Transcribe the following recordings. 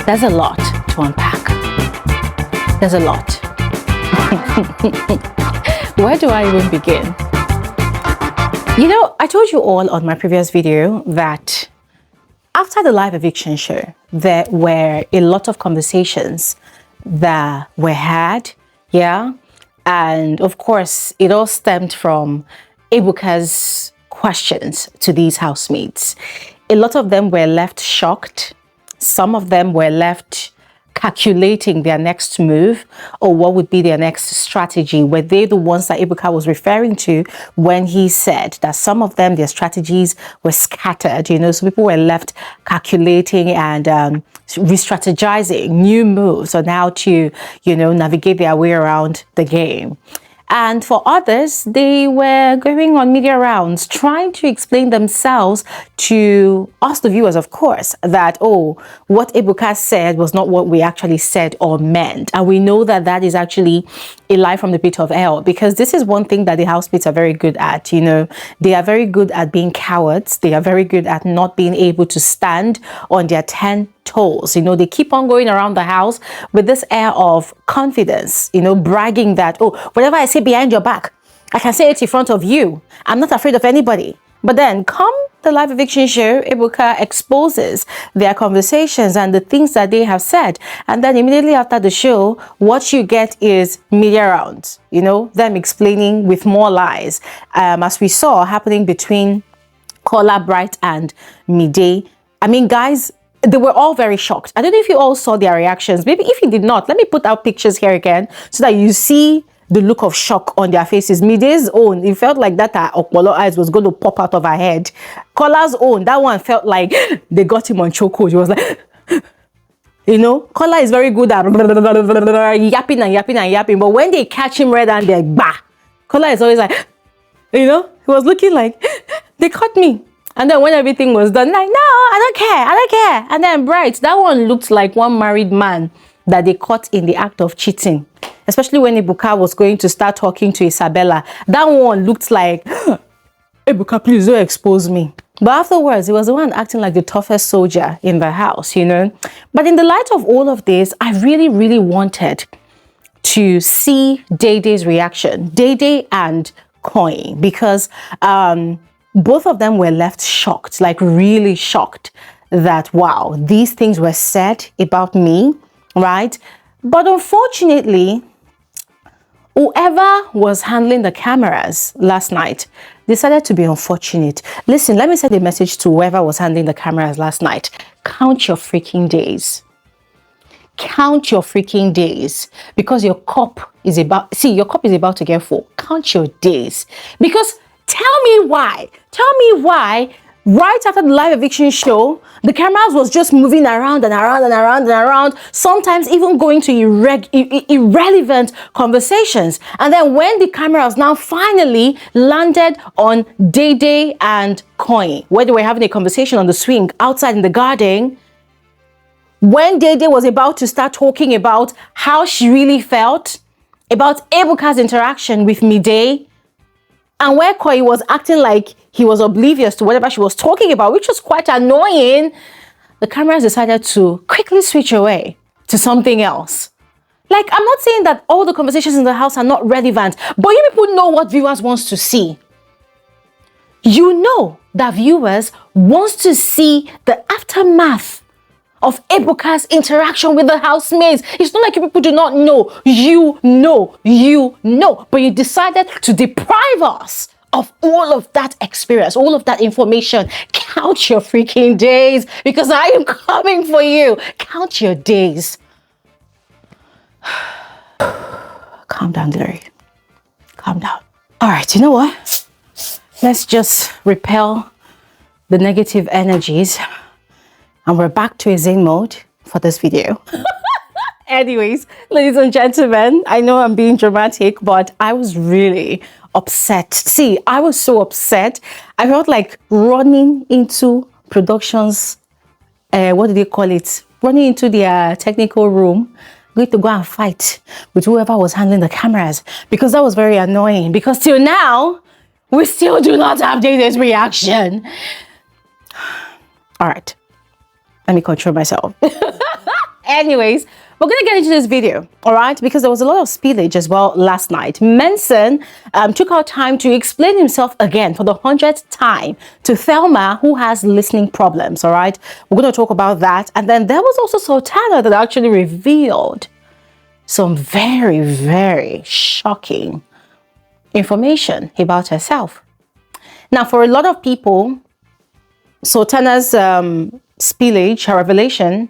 There's a lot to unpack. There's a lot. Where do I even begin? You know, I told you all on my previous video that after the live eviction show, there were a lot of conversations that were had, yeah? And of course, it all stemmed from Ebuka's questions to these housemates. A lot of them were left shocked. Some of them were left calculating their next move or what would be their next strategy. Were they the ones that Ebuka was referring to when he said that some of them, their strategies were scattered? You know, so people were left calculating and re-strategizing new moves on how to, you know, navigate their way around the game. And for others, they were going on media rounds, trying to explain themselves to us, the viewers, of course, that, oh, what Ebuka said was not what we actually said or meant. And we know that that is actually a lie from the pit of hell, because this is one thing that the housemates are very good at. You know, they are very good at being cowards. They are very good at not being able to stand on their 10 toes. You know, they keep on going around the house with this air of confidence, you know, bragging that, oh, whatever I say behind your back, I can say it in front of you. I'm not afraid of anybody. But then come the live eviction show, Ebuka exposes their conversations and the things that they have said. And then immediately after the show, what you get is media rounds, you know, them explaining with more lies, as we saw happening between Kola, Bright and Mide. I mean, guys, they were all very shocked. I don't know if you all saw their reactions. Maybe if you did not, let me put out pictures here again so that you see the look of shock on their faces. Mide's own, it felt like that her Okpolo eyes was going to pop out of her head. Kola's own, that one felt like they got him on chokehold. She was like, you know, Kola is very good at yapping and yapping and yapping. But when they catch him red-handed, bah, Kola is always like, you know, he was looking like, they caught me. And then when everything was done, like, no, I don't care. And then Bright, that one looked like one married man that they caught in the act of cheating. Especially when Ebuka was going to start talking to Isabella. That one looked like, Ebuka, please don't expose me. But afterwards, he was the one acting like the toughest soldier in the house, you know. But in the light of all of this, I really, really wanted to see Dede's reaction, Dede and Koyin, because both of them were left shocked, like really shocked that, wow, these things were said about me, right? But unfortunately, whoever was handling the cameras last night decided to be unfortunate. Listen, let me send a message to whoever was handling the cameras last night. Count your freaking days. Count your freaking days, because your cup is about, see, your cup is about to get full. Count your days, because tell me why right after the live eviction show, the cameras was just moving around and around and around and around, sometimes even going to irrelevant conversations. And then when the cameras now finally landed on Dede and Koyin, where they were having a conversation on the swing outside in the garden, when Dede was about to start talking about how she really felt about Ebuka's interaction with Mide, and where Koyin was acting like he was oblivious to whatever she was talking about, which was quite annoying, the cameras decided to quickly switch away to something else. Like, I'm not saying that all the conversations in the house are not relevant, but you people know what viewers want to see. You know that viewers want to see the aftermath of Ebuka's interaction with the housemates. It's not like you people do not know. You know. But you decided to deprive us of all of that experience, all of that information. Count your freaking days, because I am coming for you. Count your days. Calm down, Glory. Calm down. All right, you know what? Let's just repel the negative energies. And we're back to a Zen mode for this video. Anyways, ladies and gentlemen, I know I'm being dramatic, but I was really upset. See, I was so upset. I felt like running into production's, what do they call it? Running into their technical room, going to go and fight with whoever was handling the cameras, because that was very annoying. Because till now, we still do not have Dede's reaction. All right. Let me control myself. anyways, we're going to get into this video, all right? Because there was a lot of spillage as well last night. Manson took out time to explain himself again for the 100th time to Thelma, who has listening problems, all right? We're going to talk about that. And then there was also Sultana that actually revealed some very, very shocking information about herself. Now, for a lot of people, Sultana's spillage, her revelation,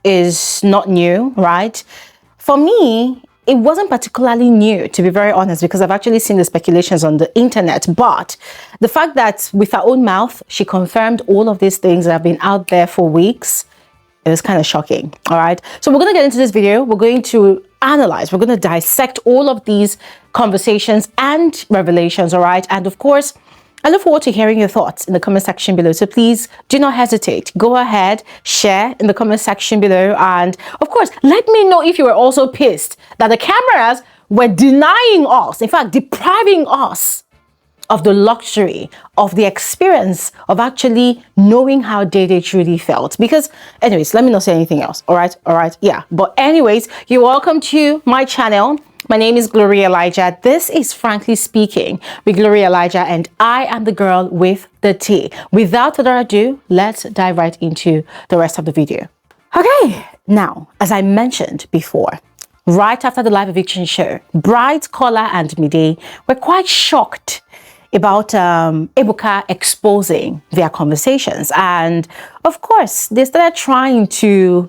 is not new, right? For me, it wasn't particularly new, to be very honest, because I've actually seen the speculations on the internet. But the fact that with her own mouth, she confirmed all of these things that have been out there for weeks, it was kind of shocking, all right? So we're going to get into this video. We're going to analyze, we're going to dissect all of these conversations and revelations, all right? And of course, I look forward to hearing your thoughts in the comment section below. So please do not hesitate. Go ahead, share in the comment section below. And of course, let me know if you were also pissed that the cameras were denying us, in fact, depriving us of the luxury of the experience of actually knowing how Dede truly felt. Because anyways, let me not say anything else. All right. Yeah. But anyways, you're welcome to my channel. My name is Gloria Elijah. This is Frankly Speaking with Gloria Elijah, and I am the girl with the tea. Without further ado, let's dive right into the rest of the video. Okay, now, as I mentioned before, right after the live eviction show, brides Kola and Mide were quite shocked about Ebuka exposing their conversations. And of course, they started trying to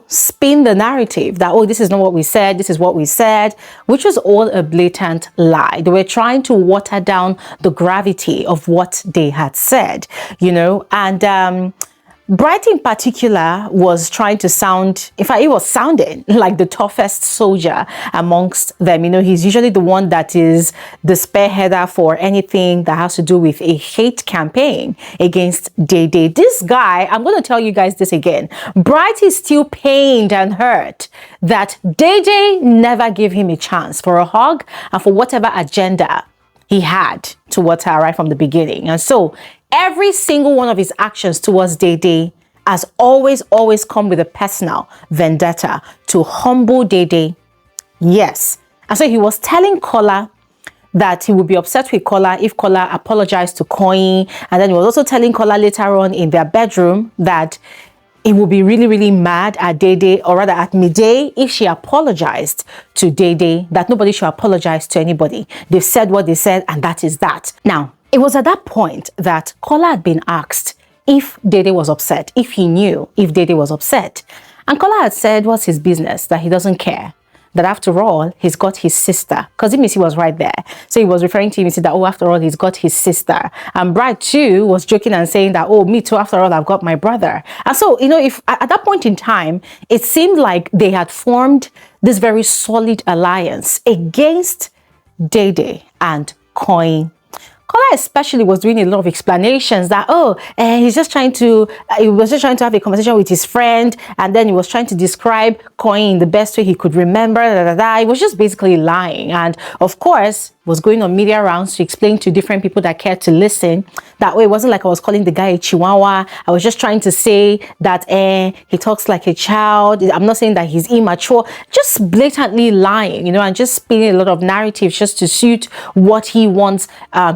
spin the narrative that, oh, this is not what we said, this is what we said, which was all a blatant lie. They were trying to water down the gravity of what they had said, and Bright in particular was trying to sound, in fact, he was sounding like the toughest soldier amongst them. He's usually the one that is the spearheader for anything that has to do with a hate campaign against Dede. This guy, I'm going to tell you guys this again. Bright is still pained and hurt that Dede never gave him a chance for a hug and for whatever agenda he had towards her right from the beginning. And so every single one of his actions towards Dede has always come with a personal vendetta to humble Dede. Yes. And so he was telling Kola that he would be upset with Kola if Kola apologized to Koyin. And then he was also telling Kola later on in their bedroom that he would be really, really mad at Dede, or rather at Mide, if she apologized to Dede, that nobody should apologize to anybody. They've said what they said, and that is that. Now, it was at that point that Kola had been asked if Dede was upset, if he knew if Dede was upset. And Kola had said, what's his business, that he doesn't care. That after all, he's got his sister. Because Imisi was right there. So he was referring to Imisi that, oh, after all, he's got his sister. And Bride too was joking and saying that, oh, me too, after all, I've got my brother. And so, if at that point in time, it seemed like they had formed this very solid alliance against Dede and Koyin. Kola especially was doing a lot of explanations that, he was just trying to have a conversation with his friend, and then he was trying to describe Koyin the best way he could remember. He was just basically lying. And of course, was going on media rounds to explain to different people that cared to listen that way. It wasn't like I was calling the guy a chihuahua. I was just trying to say that he talks like a child. I'm not saying that he's immature, just blatantly lying, and just spinning a lot of narratives just to suit what he wants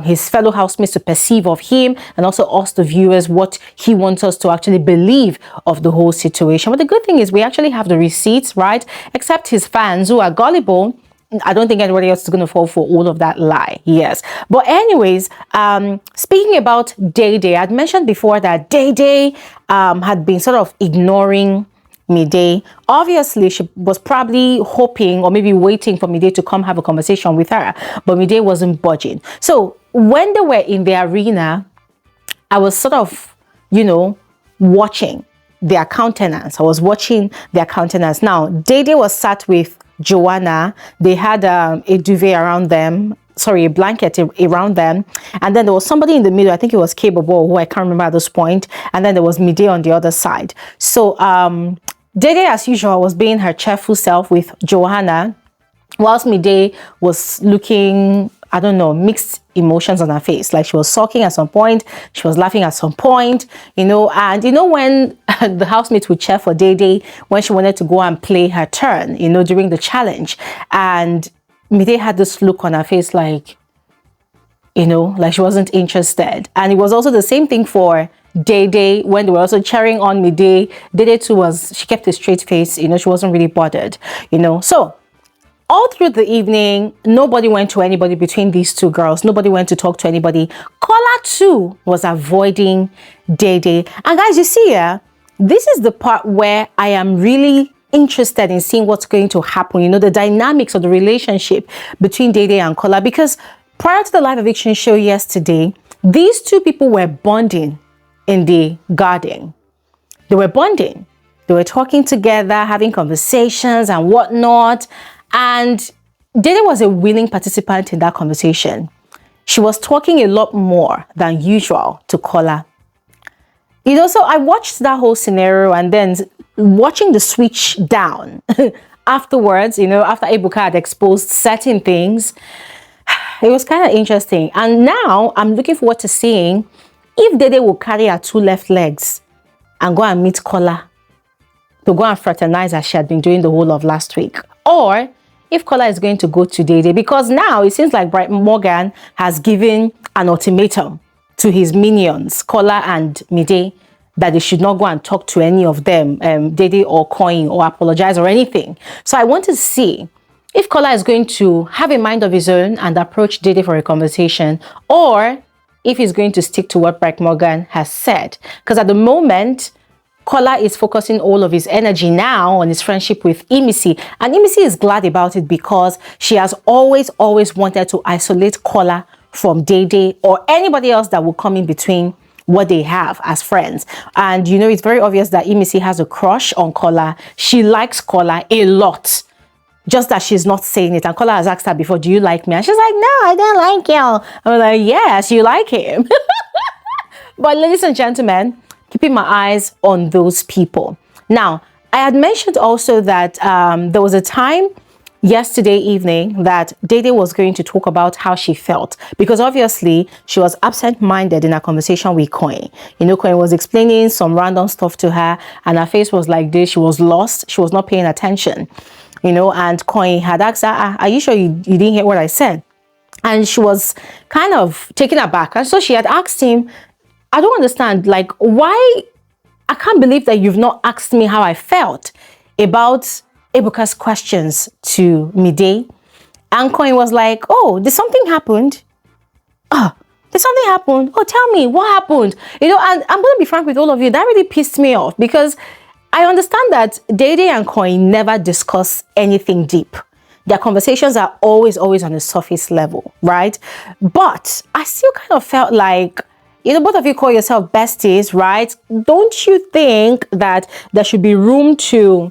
his fellow housemates to perceive of him, and also us, the viewers, what he wants us to actually believe of the whole situation. But the good thing is we actually have the receipts, right? Except his fans who are gullible. I don't think anybody else is going to fall for all of that lie. Yes. But anyways, speaking about Dede, I'd mentioned before that Dede had been sort of ignoring Mide. Obviously, she was probably hoping or maybe waiting for Mide to come have a conversation with her, but Mide wasn't budging. So when they were in the arena, I was sort of, watching their countenance. I was watching their countenance. Now, Dede was sat with Joanna. They had a duvet around them, a blanket around them, and then there was somebody in the middle. I think it was Capable, who I can't remember at this point, and then there was Mide on the other side. So Dede, as usual, was being her cheerful self with Joanna, whilst Mide was looking I don't know, mixed emotions on her face. Like she was sulking at some point, she was laughing at some point, you know. And you know when the housemates would cheer for Dede when she wanted to go and play her turn, you know, during the challenge. And Mide had this look on her face like, you know, like she wasn't interested. And it was also the same thing for Dede when they were also cheering on Mide. Dede too she kept a straight face, you know, she wasn't really bothered, you know. So all through the evening, nobody went to anybody between these two girls. Nobody went to talk to anybody. Kola too was avoiding Dede. And guys, you see here, this is the part where I am really interested in seeing what's going to happen, you know, the dynamics of the relationship between Dede and Kola, because prior to the live eviction show yesterday, these two people were bonding in the garden. They were bonding. They were talking together, having conversations and whatnot. And Dede was a willing participant in that conversation. She was talking a lot more than usual to Kola. You know, so I watched that whole scenario, and then watching the switch down afterwards, you know, after Ebuka had exposed certain things, it was kind of interesting. And now I'm looking forward to seeing if Dede will carry her two left legs and go and meet Kola to go and fraternize as she had been doing the whole of last week. Or if Kola is going to go to Dede, because now it seems like Bright Morgan has given an ultimatum to his minions, Kola and Mide, that they should not go and talk to any of them, Dede or Koyin, or apologize or anything. So I want to see if Kola is going to have a mind of his own and approach Dede for a conversation, or if he's going to stick to what Bright Morgan has said. Because at the moment, Kola is focusing all of his energy now on his friendship with Imisi. And Imisi is glad about it because she has always wanted to isolate Kola from Dede or anybody else that will come in between what they have as friends. And you know, it's very obvious that Imisi has a crush on Kola. She likes Kola a lot. Just that she's not saying it. And Kola has asked her before, do you like me? And she's like, no, I don't like you. I'm like, yes, you like him. But ladies and gentlemen, keeping my eyes on those people. Now, I had mentioned also that there was a time yesterday evening that Dede was going to talk about how she felt, because obviously she was absent-minded in her conversation with Koyin. You know, Koyin was explaining some random stuff to her and her face was like this. She was lost. She was not paying attention, you know, and Koyin had asked her, are you sure you didn't hear what I said? And she was kind of taken aback. And so she had asked him, I don't understand, like, why? I can't believe that you've not asked me how I felt about Ebuka's questions to Mide. And Koyin was like, oh, did something happen? Oh, did something happen? Oh, tell me, what happened? You know, and I'm going to be frank with all of you, that really pissed me off, because I understand that Dede and Koyin never discuss anything deep. Their conversations are always on the surface level, right? But I still kind of felt like, you know, both of you call yourself besties, right? Don't you think that there should be room to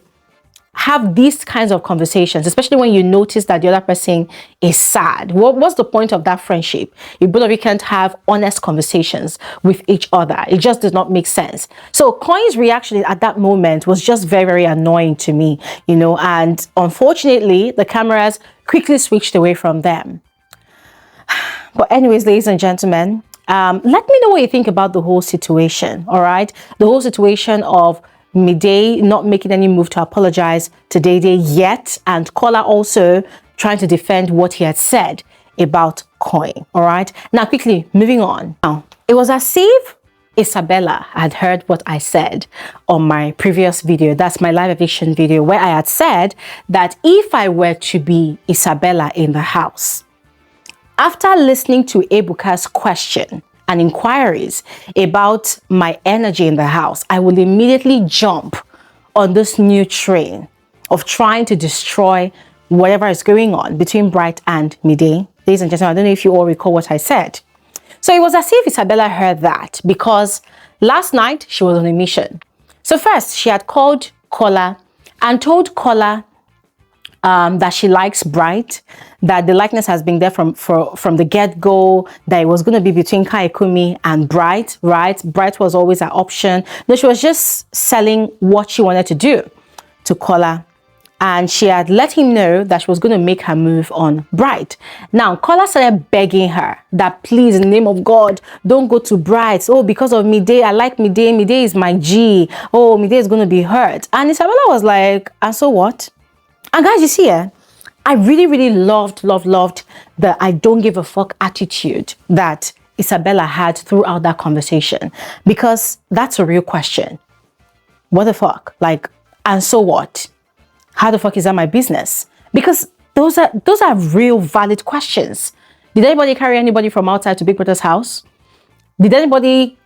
have these kinds of conversations, especially when you notice that the other person is sad? What's the point of that friendship if both of you can't have honest conversations with each other? It just does not make sense. So Koyin's reaction at that moment was just very annoying to me, you know, and unfortunately the cameras quickly switched away from them. But anyways, ladies and gentlemen, let me know what you think about the whole situation, all right? The whole situation of Mide not making any move to apologize to Dede yet, and Kola also trying to defend what he had said about Koyin, all right? Now, quickly, moving on. Now, it was as if Isabella had heard what I said on my previous video. That's my live eviction video, where I had said that if I were to be Isabella in the house, after listening to Ebuka's question and inquiries about my energy in the house, I will immediately jump on this new train of trying to destroy whatever is going on between Bright and Mide. Ladies and gentlemen, I don't know if you all recall what I said. So it was as if Isabella heard that, because last night she was on a mission. So first, she had called Kola and told Kola that she likes Bright, that the likeness has been there from the get-go, that it was going to be between Kaikumi and Bright, right? Bright was always an option. No, she was just selling what she wanted to do to Kola and she had let him know that she was going to make her move on Bright. Now, Kola started begging her that, please, in the name of God, don't go to Bright. Oh, because of Mide, I like Mide. Mide is my G. Oh, Mide is going to be hurt. And Isabella was like, and so what? And guys, you see, I really loved the I don't give a fuck attitude that Isabella had throughout that conversation, because that's a real question. What the fuck? Like, and so what? How the fuck is that my business? Because those are real valid questions. Did anybody carry anybody from outside to Big Brother's house? Did anybody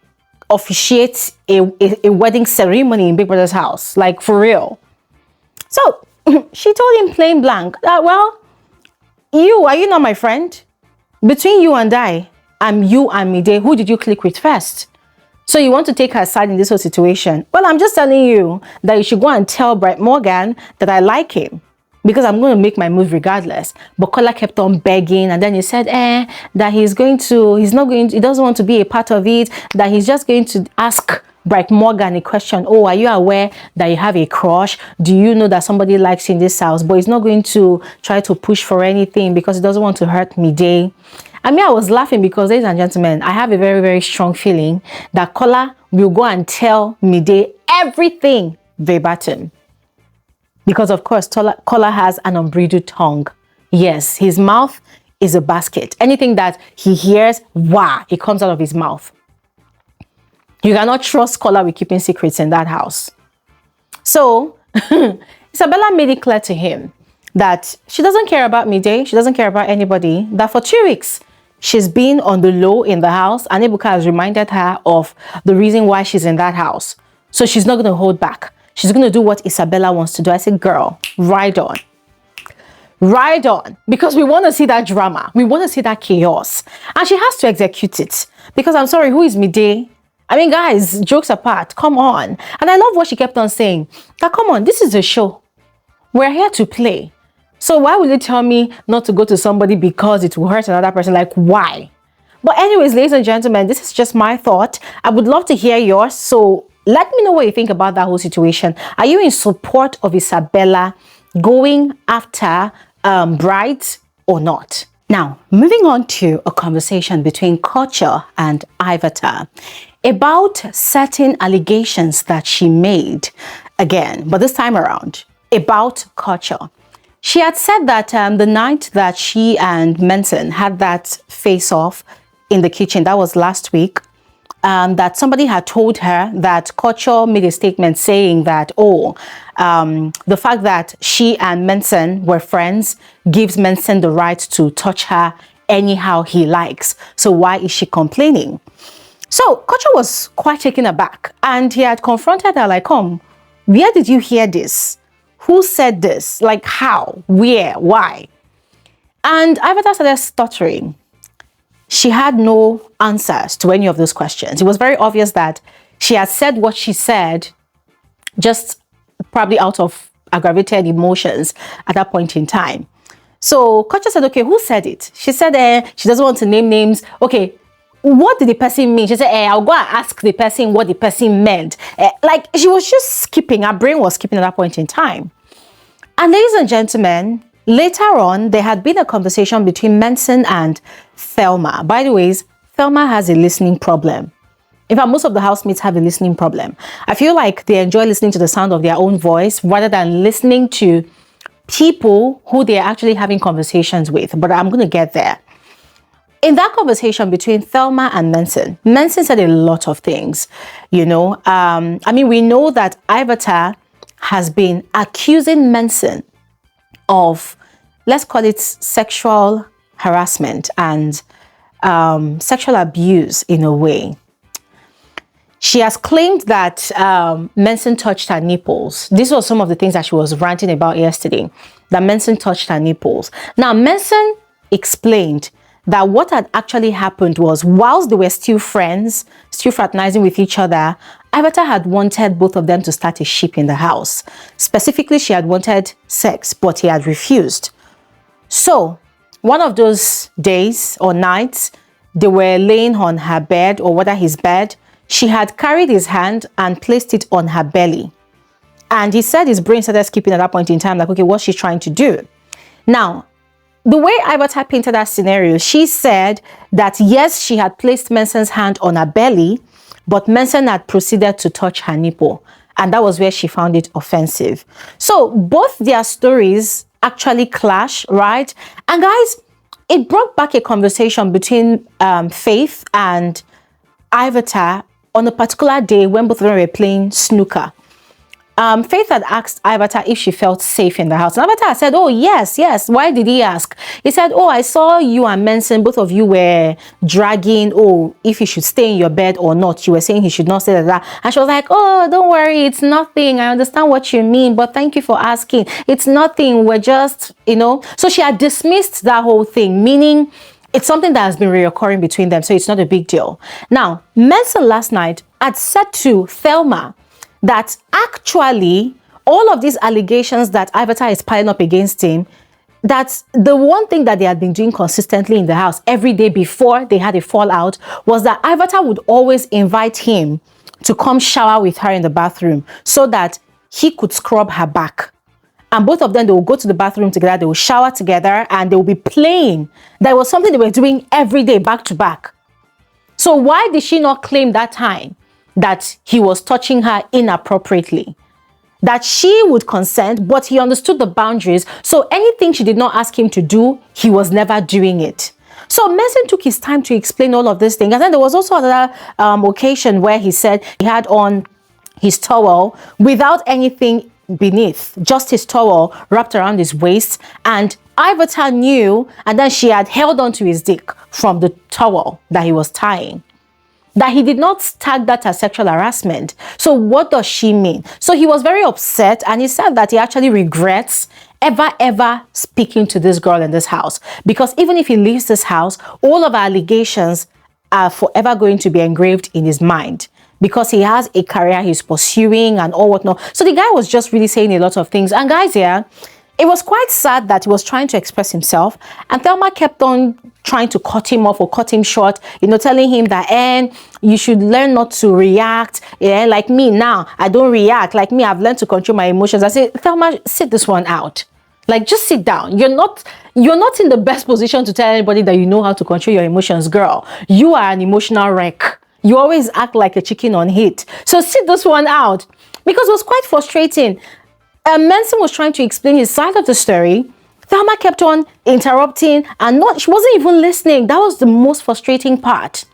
officiate a wedding ceremony in Big Brother's house? Like, for real. So she told him plain blank that, well, are you not my friend? Between you and you and Mide, who did you click with first? So you want to take her side in this whole situation? Well, I'm just telling you that you should go and tell Bright Morgan that I like him, because I'm going to make my move regardless. But Kola kept on begging, and then he said, that he doesn't want to be a part of it, that he's just going to ask Bright Morgan a question. Oh, are you aware that you have a crush? Do you know that somebody likes you in this house? But he's not going to try to push for anything because he doesn't want to hurt Mide. I mean, I was laughing because, ladies and gentlemen, I have a very strong feeling that Kola will go and tell Mide everything verbatim. Because, of course, Kola has an unbridled tongue. Yes, his mouth is a basket. Anything that he hears, it comes out of his mouth. You cannot trust Kola with keeping secrets in that house. So, Isabella made it clear to him that she doesn't care about Mide, she doesn't care about anybody, that for 2 weeks, she's been on the low in the house, and Ebuka has reminded her of the reason why she's in that house. So she's not going to hold back. She's going to do what Isabella wants to do. I said, girl, ride on. Ride on. Because we want to see that drama. We want to see that chaos. And she has to execute it. Because I'm sorry, who is Mide? I mean, guys, jokes apart, come on. And I love what she kept on saying. That, come on, this is a show. We're here to play. So why would you tell me not to go to somebody because it will hurt another person? Like, why? But anyways, ladies and gentlemen, this is just my thought. I would love to hear yours. So let me know what you think about that whole situation. Are you in support of Isabella going after Bright or not? Now, moving on to a conversation between Culture and Ivata about certain allegations that she made again, but this time around about Culture. She had said that the night that she and Menson had that face-off in the kitchen, that was last week, that somebody had told her that Culture made a statement saying that, the fact that she and Menson were friends gives Menson the right to touch her anyhow he likes. So why is she complaining? So Culture was quite taken aback, and he had confronted her like, where did you hear this? Who said this? Like, how? Where? Why? And Ivata started stuttering. She had no answers to any of those questions. It was very obvious that she had said what she said just probably out of aggravated emotions at that point in time. So Culture said, okay, who said it? She said she doesn't want to name names. Okay, what did the person mean? She said, I'll go and ask the person what the person meant. Like, she was just skipping. Her brain was skipping at that point in time. And ladies and gentlemen, later on, there had been a conversation between Menson and Thelma. By the way, Thelma has a listening problem. In fact, most of the housemates have a listening problem. I feel like they enjoy listening to the sound of their own voice rather than listening to people who they are actually having conversations with. But I'm going to get there. In that conversation between Thelma and Menson said a lot of things, you know. I mean, we know that Ivata has been accusing Menson of, let's call it sexual harassment and sexual abuse in a way. She has claimed that Menson touched her nipples. These were some of the things that she was ranting about yesterday, that Menson touched her nipples. Now, Menson explained that what had actually happened was, whilst they were still friends, still fraternizing with each other, Ivata had wanted both of them to start a ship in the house. Specifically, she had wanted sex, but he had refused. So, one of those days or nights, they were laying on her bed, or whether his bed, she had carried his hand and placed it on her belly. And he said his brain started skipping at that point in time, like, okay, what's she trying to do? Now, the way Ivata painted that scenario, she said that yes, she had placed Menson's hand on her belly, but Menson had proceeded to touch her nipple. And that was where she found it offensive. So both their stories actually clash, right? And guys, it brought back a conversation between Faith and Ivata on a particular day when both of them were playing snooker. Faith had asked Ivata if she felt safe in the house. And Ivata said, oh, yes. Why did he ask? He said, oh, I saw you and Menson, both of you were dragging, oh, if he should stay in your bed or not. You were saying he should not stay like that. And she was like, oh, don't worry, it's nothing. I understand what you mean, but thank you for asking. It's nothing. We're just, So she had dismissed that whole thing, meaning it's something that has been reoccurring between them, so it's not a big deal. Now, Menson last night had said to Thelma that actually all of these allegations that Ivata is piling up against him, that the one thing that they had been doing consistently in the house every day before they had a fallout was that Ivata would always invite him to come shower with her in the bathroom so that he could scrub her back. And both of them, they will go to the bathroom together, they will shower together, and they will be playing. That was something they were doing every day, back to back. So why did she not claim that time that he was touching her inappropriately? That she would consent, but he understood the boundaries. So anything she did not ask him to do, he was never doing it. So Menson took his time to explain all of these things. And then there was also another occasion where he said he had on his towel without anything beneath, just his towel wrapped around his waist, and Ivata knew, and then she had held onto his dick from the towel that he was tying. That he did not tag that as sexual harassment. So what does she mean? So he was very upset, and he said that he actually regrets ever speaking to this girl in this house, because even if he leaves this house, all of our allegations are forever going to be engraved in his mind, because he has a career he's pursuing and all whatnot. So the guy was just really saying a lot of things. And guys, yeah, it was quite sad that he was trying to express himself, and Thelma kept on trying to cut him off or cut him short, telling him that, you should learn not to react. Yeah, like me now, I don't react. Like me, I've learned to control my emotions. I said, Thelma, sit this one out. Like, just sit down. You're not in the best position to tell anybody that you know how to control your emotions, girl. You are an emotional wreck. You always act like a chicken on heat. So sit this one out, because it was quite frustrating. Menson was trying to explain his side of the story. Thelma kept on interrupting and she wasn't even listening. That was the most frustrating part.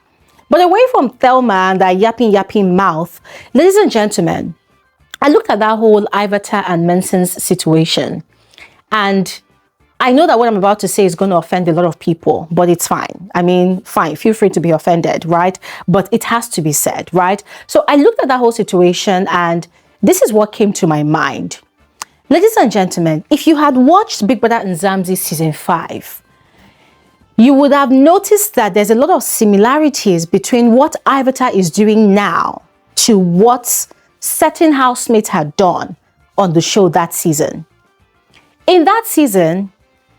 But away from Thelma and that yapping mouth, ladies and gentlemen, I looked at that whole Ivata and Menson's situation, and I know that what I'm about to say is going to offend a lot of people, but it's fine. I mean, fine, feel free to be offended, right? But it has to be said, right? So I looked at that whole situation, and this is what came to my mind. Ladies and gentlemen, if you had watched Big Brother Nzamzi season 5, you would have noticed that there's a lot of similarities between what Ivata is doing now to what certain housemates had done on the show that season. In that season,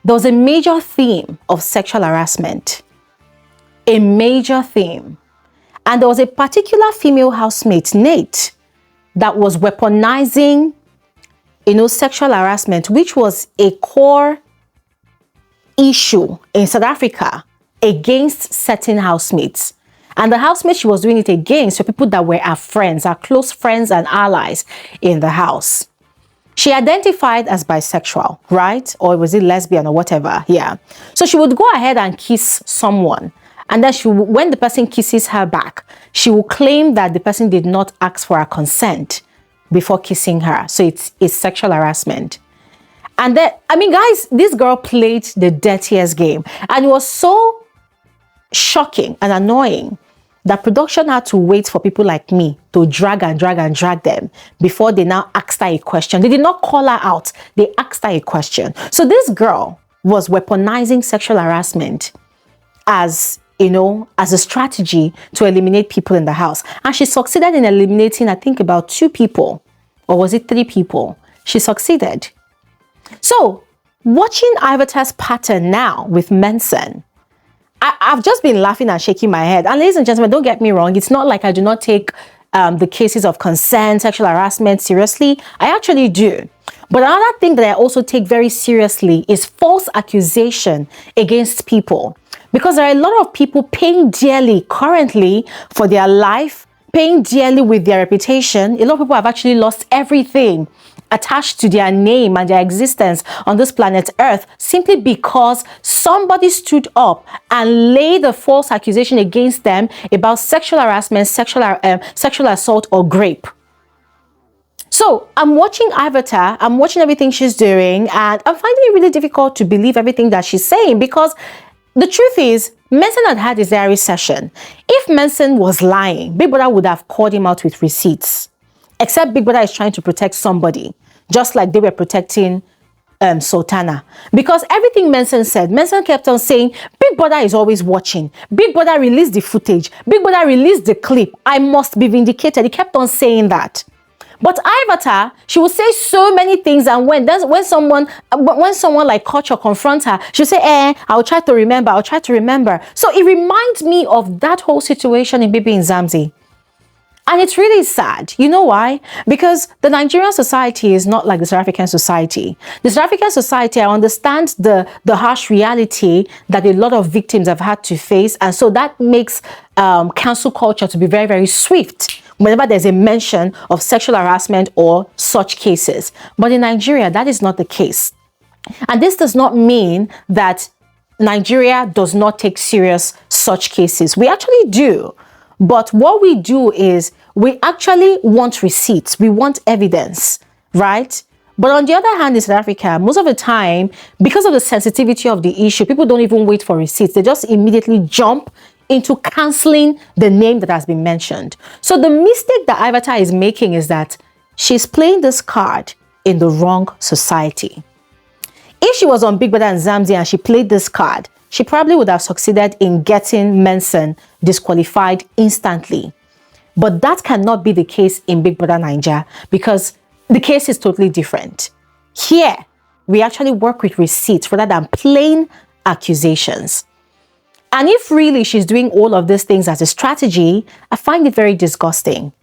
there was a major theme of sexual harassment. A major theme. And there was a particular female housemate, Nate, that was weaponizing, sexual harassment, which was a core issue in South Africa against certain housemates. And the housemates she was doing it against were people that were her friends, her close friends and allies in the house. She identified as bisexual, right? Or was it lesbian or whatever? Yeah. So she would go ahead and kiss someone. And then when the person kisses her back, she will claim that the person did not ask for her consent before kissing her. So it's sexual harassment. And then, guys, this girl played the dirtiest game. And it was so shocking and annoying that production had to wait for people like me to drag them before they now asked her a question. They did not call her out. They asked her a question. So this girl was weaponizing sexual harassment as a strategy to eliminate people in the house. And she succeeded in eliminating, I think, about 2 people. Or was it 3 people? She succeeded. So, watching Ivata's pattern now with Menson, I've just been laughing and shaking my head. And ladies and gentlemen, don't get me wrong. It's not like I do not take the cases of consent, sexual harassment seriously. I actually do. But another thing that I also take very seriously is false accusation against people. Because there are a lot of people paying dearly currently for their life, paying dearly with their reputation. A lot of people have actually lost everything attached to their name and their existence on this planet Earth simply because somebody stood up and laid a false accusation against them about sexual harassment, sexual assault, or rape. So I'm watching Avatar, I'm watching everything she's doing, and I'm finding it really difficult to believe everything that she's saying, because the truth is, Mensah had his diary session. If Mensah was lying, Big Brother would have called him out with receipts. Except Big Brother is trying to protect somebody, just like they were protecting Sultana. Because everything Mensah said, Mensah kept on saying, Big Brother is always watching. Big Brother released the footage. Big Brother released the clip. I must be vindicated. He kept on saying that. But Avatar, she would say so many things, and when someone like Koch or confront her, she'll say, I'll try to remember, I'll try to remember. So it reminds me of that whole situation in Bibi and Zamzi. And it's really sad. You know why? Because the Nigerian society is not like the South African society. The South African society, I understand the harsh reality that a lot of victims have had to face. And so that makes cancel culture to be very, very swift whenever there's a mention of sexual harassment or such cases. But in Nigeria, that is not the case. And this does not mean that Nigeria does not take serious such cases. We actually do. But what we do is we actually want receipts. We want evidence, right? But on the other hand, in South Africa, most of the time, because of the sensitivity of the issue, people don't even wait for receipts. They just immediately jump into canceling the name that has been mentioned. So the mistake that Avatar is making is that she's playing this card in the wrong society. If she was on Big Brother and Zamzi and she played this card, she probably would have succeeded in getting Mensah disqualified instantly. But that cannot be the case in Big Brother Naija, because the case is totally different. Here, we actually work with receipts rather than plain accusations. And if really she's doing all of these things as a strategy, I find it very disgusting.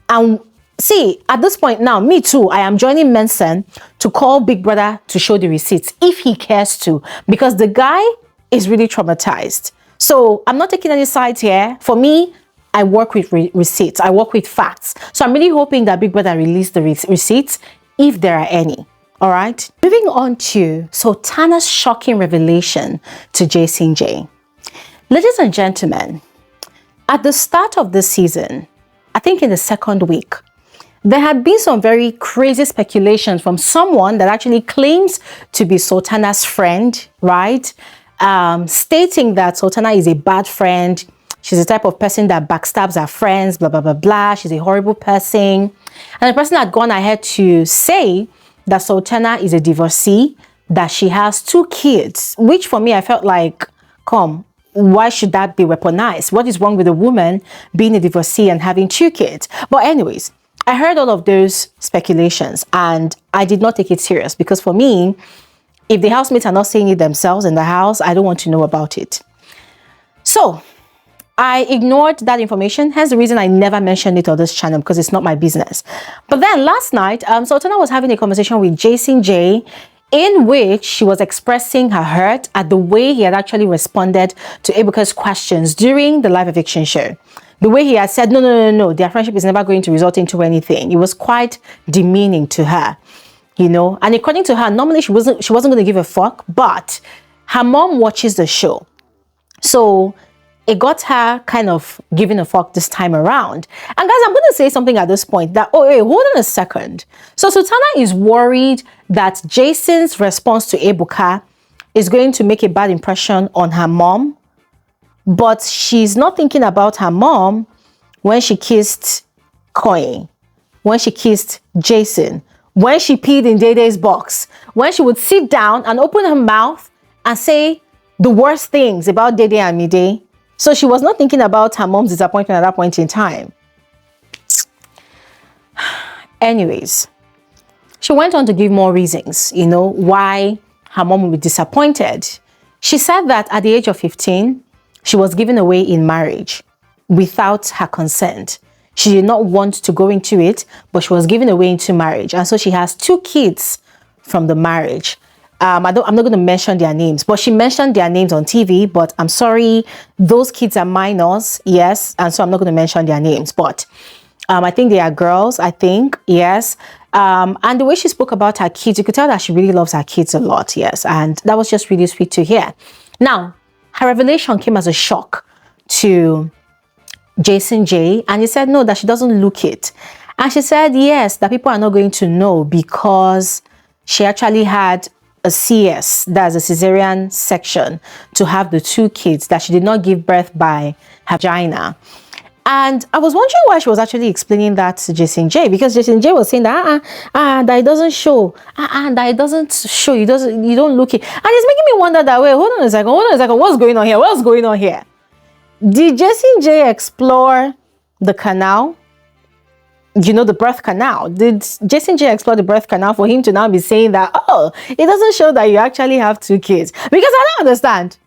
And see, at this point now, me too, I am joining Mensah to call Big Brother to show the receipts if he cares to, because the guy is really traumatized. So I'm not taking any sides here. For me, I work with receipts. I work with facts. So I'm really hoping that Big Brother release the receipts if there are any. All right. Moving on to Sultana's shocking revelation to Jason J. Ladies and gentlemen, at the start of this season, I think in the second week, there had been some very crazy speculations from someone that actually claims to be Sultana's friend, right? Stating that Sultana is a bad friend. She's the type of person that backstabs her friends, blah, blah, blah, blah. She's a horrible person. And the person had gone ahead to say that Sultana is a divorcee, that she has 2 kids, which for me, I felt like, why should that be weaponized? What is wrong with a woman being a divorcee and having 2 kids? But anyways, I heard all of those speculations and I did not take it serious, because for me, if the housemates are not saying it themselves in the house, I don't want to know about it. So I ignored that information. Hence the reason I never mentioned it on this channel, because it's not my business. But then last night, Sultana was having a conversation with Jason J, in which she was expressing her hurt at the way he had actually responded to Ebuka's questions during the live eviction show. The way he had said, no, their friendship is never going to result into anything. It was quite demeaning to her, you know. And according to her, normally she wasn't going to give a fuck, but her mom watches the show. So it got her kind of giving a fuck this time around. And guys, I'm going to say something at this point that, oh, wait, hold on a second. So Sultana is worried that Jason's response to Ebuka is going to make a bad impression on her mom. But she's not thinking about her mom when she kissed Koyin, when she kissed Jason, when she peed in Dede's box, when she would sit down and open her mouth and say the worst things about Dede and Mide. So she was not thinking about her mom's disappointment at that point in time. Anyways, she went on to give more reasons, you know, why her mom would be disappointed. She said that at the age of 15, she was given away in marriage without her consent. She did not want to go into it, but she was given away into marriage. And so she has 2 kids from the marriage. I'm not going to mention their names, but she mentioned their names on TV, but I'm sorry, those kids are minors, yes, and so I'm not going to mention their names, but I think they are girls, I think, yes. And the way she spoke about her kids, you could tell that she really loves her kids a lot, yes, and that was just really sweet to hear. Now, her revelation came as a shock to Jason J, and he said no, that she doesn't look it. And she said yes, that people are not going to know because she actually had a CS, that's a cesarean section, to have the 2 kids, that she did not give birth by her vagina. And I was wondering why she was actually explaining that to Jason J, because Jason J was saying that that it doesn't show, that it doesn't show, you don't look it. And it's making me wonder that way. Hold on a second, what's going on here? What's going on here? Did Jason J explore the canal? You know, the birth canal. Did Jason J explore the birth canal for him to now be saying that, oh, it doesn't show that you actually have 2 kids? Because I don't understand.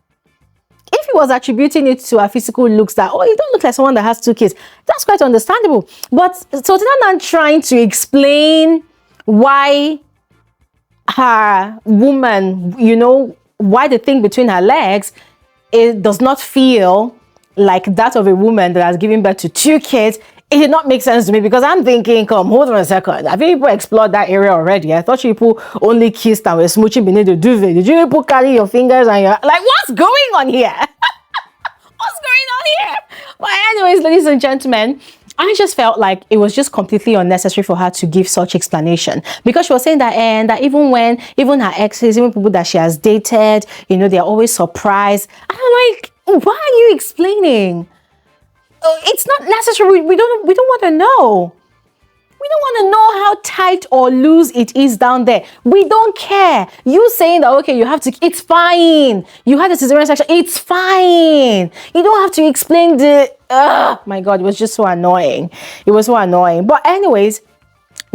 If he was attributing it to her physical looks, that, oh, you don't look like someone that has 2 kids, that's quite understandable. But Sultana trying to explain why her woman, you know, why the thing between her legs, it does not feel like that of a woman that has given birth to 2 kids. It did not make sense to me, because I'm thinking, hold on a second. I think people explored that area already. I thought people only kissed and were smooching beneath the duvet. Did you people carry your fingers and you're like, what's going on here? What's going on here? But anyways, ladies and gentlemen, I just felt like it was just completely unnecessary for her to give such explanation, because she was saying that, and that even her exes, even people that she has dated, you know, they're always surprised. And I'm like, why are you explaining? It's not necessary. We don't want to know. We don't want to know how tight or loose it is down there. We don't care. You saying that, okay, you have to, it's fine. You had a cesarean section, it's fine. You don't have to explain my God, it was just so annoying. It was so annoying. But anyways,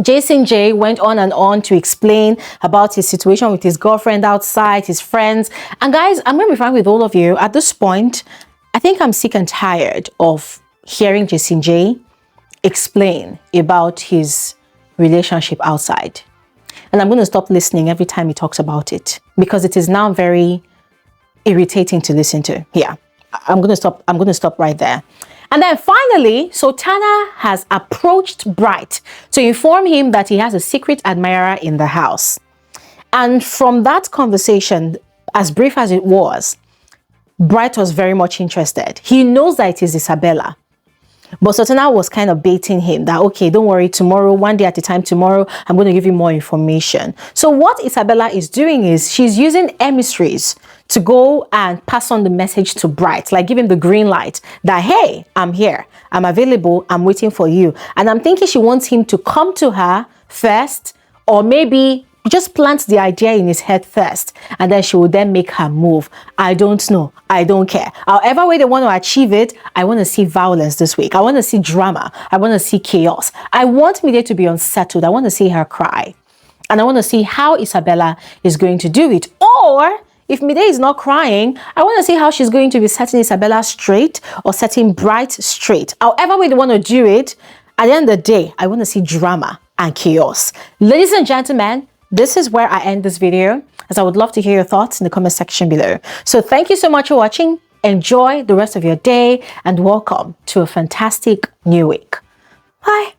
Jason J went on and on to explain about his situation with his girlfriend outside, his friends. And guys, I'm going to be frank with all of you. At this point, I think I'm sick and tired of hearing Jason J explain about his relationship outside. And I'm going to stop listening every time he talks about it, because it is now very irritating to listen to. Yeah, I'm going to stop right there. And then finally, Sultana has approached Bright to inform him that he has a secret admirer in the house. And from that conversation, as brief as it was, Bright was very much interested. He knows that it is Isabella. But Sultana was kind of baiting him that, okay, don't worry, tomorrow, one day at a time, tomorrow, I'm going to give you more information. So what Isabella is doing is she's using emissaries to go and pass on the message to Bright, like give him the green light that, hey, I'm here, I'm available, I'm waiting for you. And I'm thinking she wants him to come to her first, or maybe just plant the idea in his head first, and then she will then make her move. I don't know. I don't care. However way they want to achieve it, I want to see violence this week. I want to see drama. I want to see chaos. I want Mide to be unsettled. I want to see her cry. And I want to see how Isabella is going to do it. Or if Mide is not crying, I want to see how she's going to be setting Isabella straight or setting Bright straight. However way they want to do it, at the end of the day, I want to see drama and chaos. Ladies and gentlemen, this is where I end this video, as I would love to hear your thoughts in the comment section below. So thank you so much for watching. Enjoy the rest of your day and welcome to a fantastic new week. Bye.